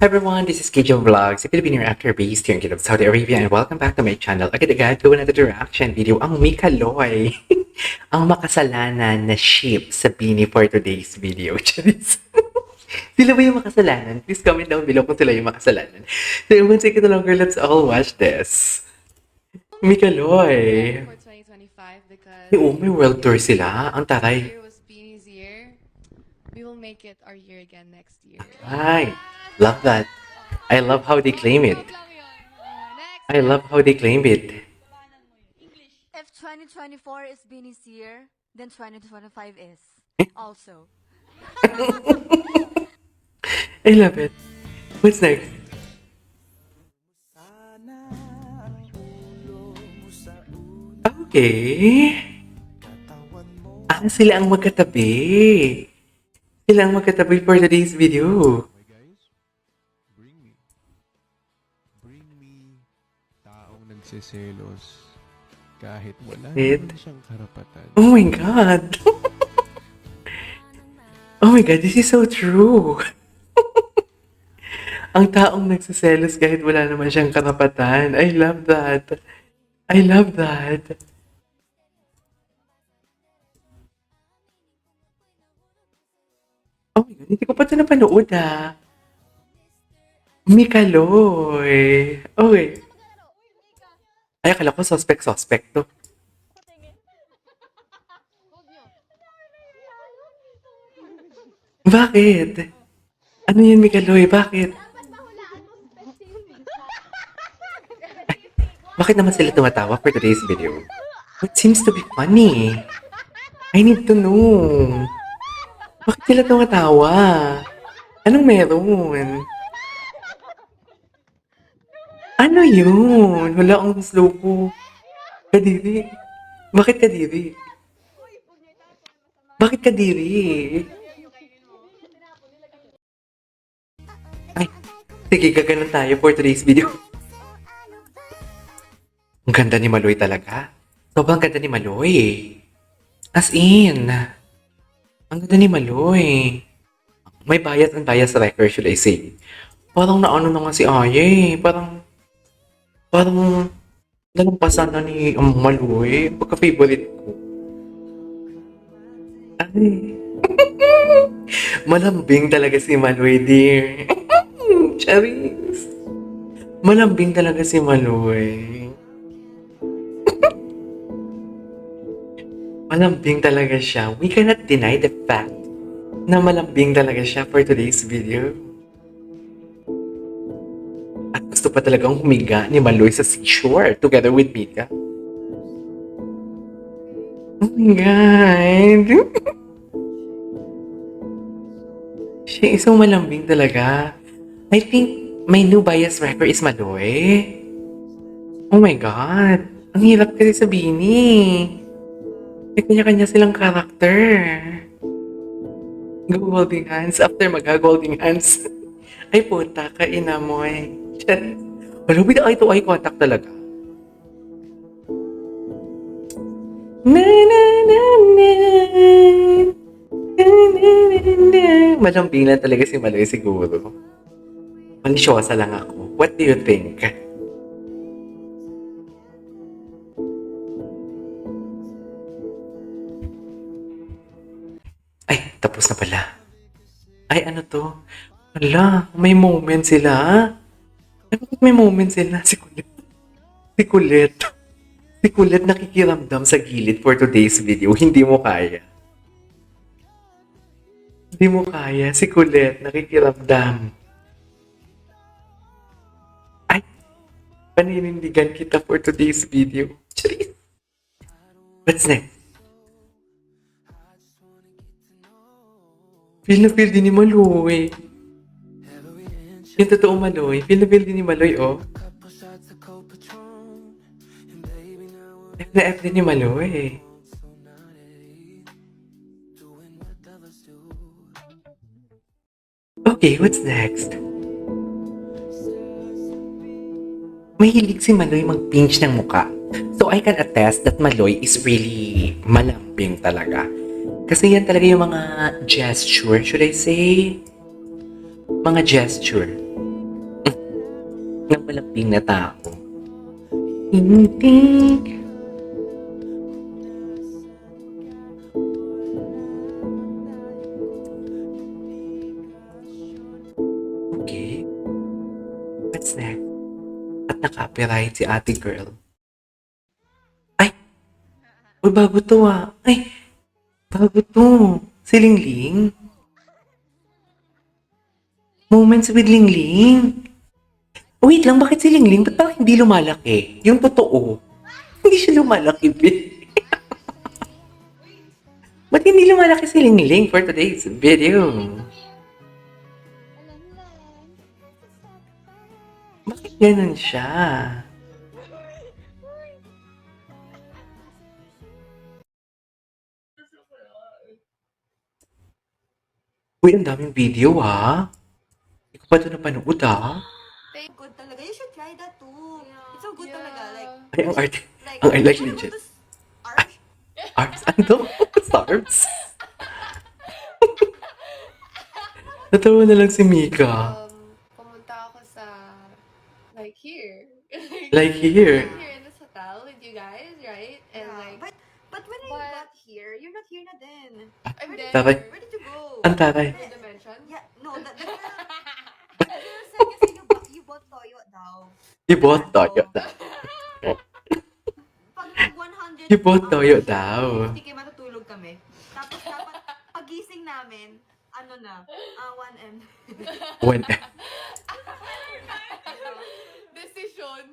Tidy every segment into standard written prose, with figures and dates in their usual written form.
Everyone, this is KJ Vlogs, a Filipino actor based here in Kingdom, Saudi Arabia, and welcome back to my channel. Agad-agad, to another reaction video, ang Mika Loy, ang makasalanan na ship sa Bini for today's video. Charis. Sila ba yung makasalanan? Please comment down below kung sila yung makasalanan. So, once again, no longer, let's all watch this. Mika Loy. For 2025 because Ay, oh, may world tour sila. Ang this taray. year was Beanie's year. We will make it our year again next year. Ay, love that. I love how they claim it. Next. I love how they claim it. If 2024 is Beanie's year, then 2025 is also. I love it. What's next? Okay. Sila ang magkatabi. Sila ang magkatabi for today's video. My guys, bring me taong nagseselos kahit wala Wait. naman siyang karapatan. Oh my God. Oh my God, this is so true. Ang taong nagsiselos kahit wala naman siyang karapatan. I love that. I love that. Oh my God, hindi ko pa ito napanood Mika Loy. Okay. Ay, akala ko suspect to. Bakit? Ano yun, Mika Loy? Bakit? Bakit naman sila tumatawa for today's video? It seems to be funny. I need to know. Bakit sila tumatawa? Anong meron? Ano yun? Wala akong slow ko. Kadiri. Bakit kadiri? Bakit kadiri? Ay, sige, gaganon tayo for today's video. Ang ganda ni Maloy talaga. Sobrang ganda ni Maloy. As in, ang ganda ni Maloy. May bias and bias record, should I say. Parang naano na nga si Aya Parang nalampasan na ni Maloy. Pagka-favorite ko. Ay. Malambing talaga si Maloy, dear. Charis. Malambing talaga si Maloy. Malambing talaga siya. We cannot deny the fact na malambing talaga siya for today's video. At gusto pa talagang humiga ni Maloy sa seashore together with Mika. Oh my God! She is so malambing talaga. I think my new bias record is Maloy. Oh my God! Ang hirap kasi sabihin May kanya-kanya silang karakter. Go holding hands after mag-holding hands. Ay puta, kaina mo Wala, with eye to eye contact talaga. Na na na na. Na na na na. Malambing lang talaga si Maloy siguro. Manisyosa lang ako. What do you think? Ay, tapos na pala. Ay, ano to? Wala, may moment sila. Ay, bakit may moment sila? Si Kulit. Si Kulit. Si Kulit nakikiramdam sa gilid for today's video. Hindi mo kaya. Hindi mo kaya. Si Kulit nakikiramdam. Ay, paninindigan kita for today's video. Charis. What's next? Feel na feel din ni Maloy. Yung totoo Maloy. Feel na feel din ni Maloy, oh. F na F din ni Maloy. Okay, what's next? Mahilig si Maloy mag-pinch ng muka. So I can attest that Maloy is really malambing talaga. Kasi yan talaga yung mga gesture, should I say? Mga gesture. ng malaping na tao. Hindi. Okay. What's next? At naka-copyright si ate girl. Ay! Uy, bago to ah. Ay! Bago to. Si Lingling. Moments with Lingling. Wait lang, bakit si Lingling? Ba't parang hindi lumalaki? Yung totoo. Hindi siya lumalaki, babe. Ba't hindi lumalaki si Lingling for today's video? Bakit ganun siya? Uy, ang daming video ha. Hindi ko pa ito napanood ha. Good talaga. You should try that too. It's so good talaga. Like, Ay, ang art. Ang I like you know legit. this art? Arms? Ano? Stars? Natawa na lang si Mika. Pumunta ako sa, like, here. Like here. Here in this hotel with you guys, right? And Yeah. like, But when I But- got here, you're not here na din. I'm there. Taray. Where did you go? Ang taray. Third dimension. Yeah, no, the girl said kasi you bought toyo daw. You bought toyo daw. Pag 100 You bought toyo daw. Hindi kayo matutulog kami. Tapos dapat pagising namin, ano na, 1M. When, Decision.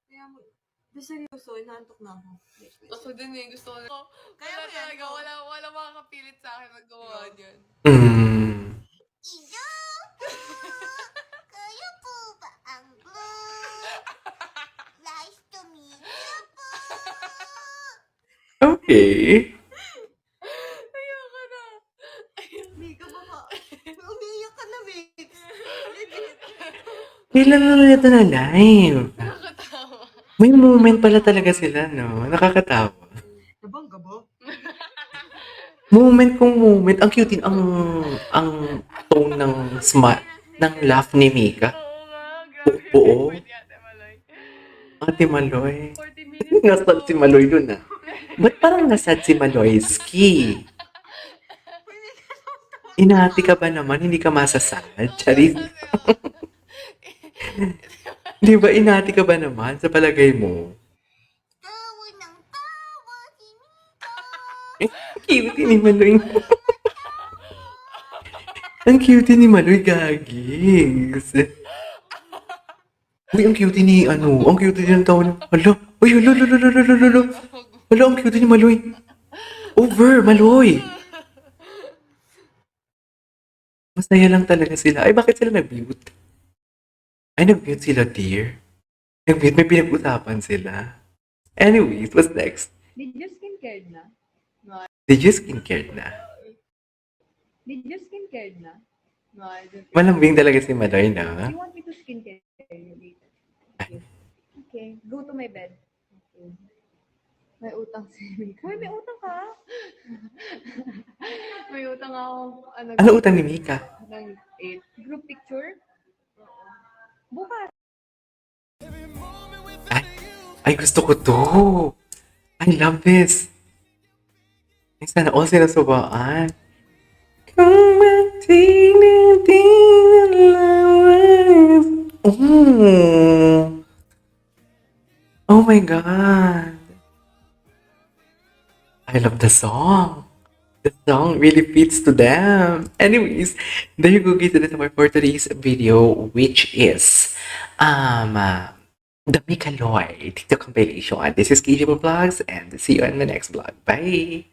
Kaya mo, seryoso, inaantok na ako. Ako din eh, gusto ko. Kaya Kaya mo yan, talaga, go. wala makakapilit sa akin magawa niyan. Iyo! Kayo po ba ang blue? Nice to meet you po! okay. Ayoko na. Mika, baka umiiyak ka na, Mix. Legit. Kailan na ulit ito na live? Nakakatawa. May moment pala talaga sila, no? Nakakatawa. Nabangga ba? Moment kung moment. Ang cute din ang tone ng smile, ng laugh ni Mika. Oo nga, grabe. Oo. Pwede Ate Maloy. Ate Maloy. 40 minutes. Nasad si Maloy dun ah. Ba't parang nasad si Maloyski? Inati ka ba naman? Hindi ka masasad? Charis. Di ba inati ka ba naman sa palagay mo? Tawa ng tawa si Mika. Cute ni Maloy. Ang cute ni Maloy, gagis. Uy, ang cute ni ang cute ni ng tao niya. Hala, uy, hala. Hala, ang cute ni Maloy. Over, Maloy. Masaya lang talaga sila. Ay, bakit sila nag-mute? Ay, nag-mute sila, dear. Nag-mute, may pinag-usapan sila. Anyways, what's next? Did you skincare na? Did you skincare na? Did you skincare na? No, I don't. Malambing talaga si Maloy, no? You want me to skincare you later? Okay. Okay, go to my bed. Okay. May utang si Mika. Hoy, may utang ka? May utang ako. Ano utang ni Mika? Ng 8. Group picture? Bukas. Ay, gusto ko to. I love this. Ay, sana all sila subaan. Kung magtinitin lang. Oh my God. I love the song. The song really fits to them. Anyways, there you go guys. That's for today's video, which is the Mika Lloyd TikTok compilation. This is KJ Vlogs, and see you in the next vlog. Bye.